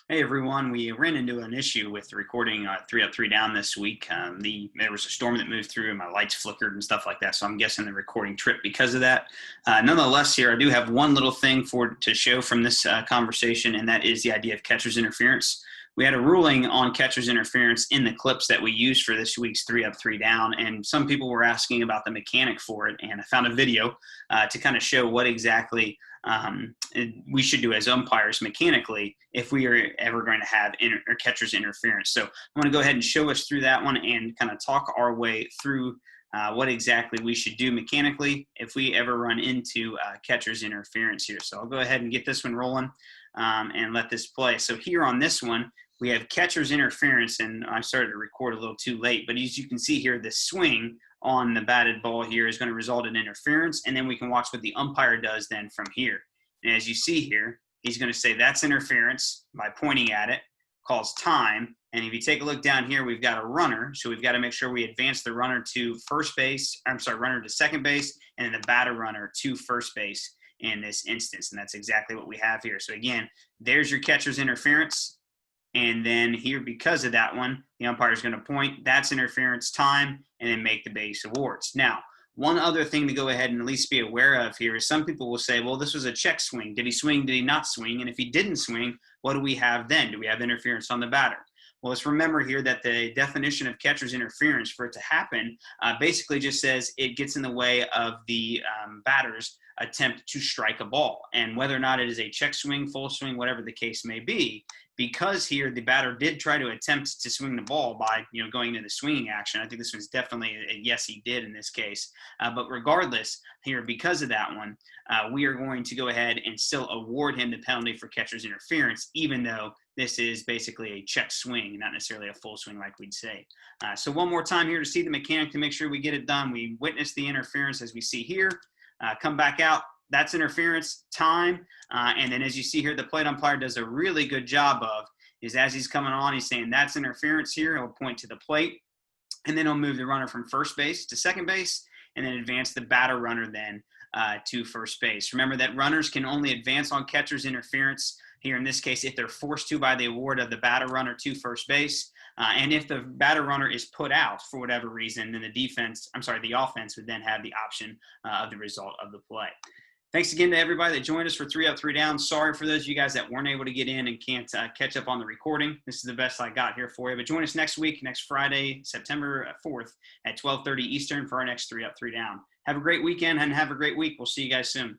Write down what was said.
Hey everyone, we ran into an issue with recording three up, three down this week. There was a storm that moved through, and my lights flickered and stuff like that. So I'm guessing the recording tripped because of that. Nonetheless, here I do have one little thing to show from this conversation, and that is the idea of catcher's interference. We had a ruling on catcher's interference in the clips that we used for this week's three up, three down, and some people were asking about the mechanic for it. And I found a video to kind of show what exactly we should do as umpires mechanically if we are ever going to have catcher's interference. So I'm going to go ahead and show us through that one and kind of talk our way through what exactly we should do mechanically if we ever run into catcher's interference here. So I'll go ahead and get this one rolling and let this play. So here on this one, we have catcher's interference, and I started to record a little too late, but as you can see here, the swing on the batted ball here is going to result in interference, and then we can watch what the umpire does then from here. And as you see here, he's going to say that's interference by pointing at it, calls time, and if you take a look down here, we've got a runner, so we've got to make sure we advance the runner to runner to second base, and then the batter runner to first base in this instance, and that's exactly what we have here. So again, there's your catcher's interference. And then here, because of that one, the umpire is going to point, that's interference time, and then make the base awards. Now, one other thing to go ahead and at least be aware of here is some people will say, well, this was a check swing. Did he swing? Did he not swing? And if he didn't swing, what do we have then? Do we have interference on the batter? Well, let's remember here that the definition of catcher's interference, for it to happen, basically just says it gets in the way of the batter's attempt to strike a ball. And whether or not it is a check swing, full swing, whatever the case may be, because here the batter did try to attempt to swing the ball by going into the swinging action. I think this one's definitely a yes, he did in this case. But regardless, here, because of that one, we are going to go ahead and still award him the penalty for catcher's interference, even though this is basically a check swing, not necessarily a full swing like we'd say. So one more time here to see the mechanic to make sure we get it done. We witness the interference as we see here. Come back out. That's interference time. And then as you see here, the plate umpire does a really good job of is as he's coming on, he's saying that's interference here. He'll point to the plate, and then he'll move the runner from first base to second base, and then advance the batter runner then to first base. Remember that runners can only advance on catcher's interference here in this case if they're forced to by the award of the batter runner to first base. And if the batter runner is put out for whatever reason, then the offense would then have the option of the result of the play. Thanks again to everybody that joined us for three up, three down. Sorry for those of you guys that weren't able to get in and can't catch up on the recording. This is the best I got here for you. But join us next week, next Friday, September 4th at 12:30 Eastern for our next three up, three down. Have a great weekend and have a great week. We'll see you guys soon.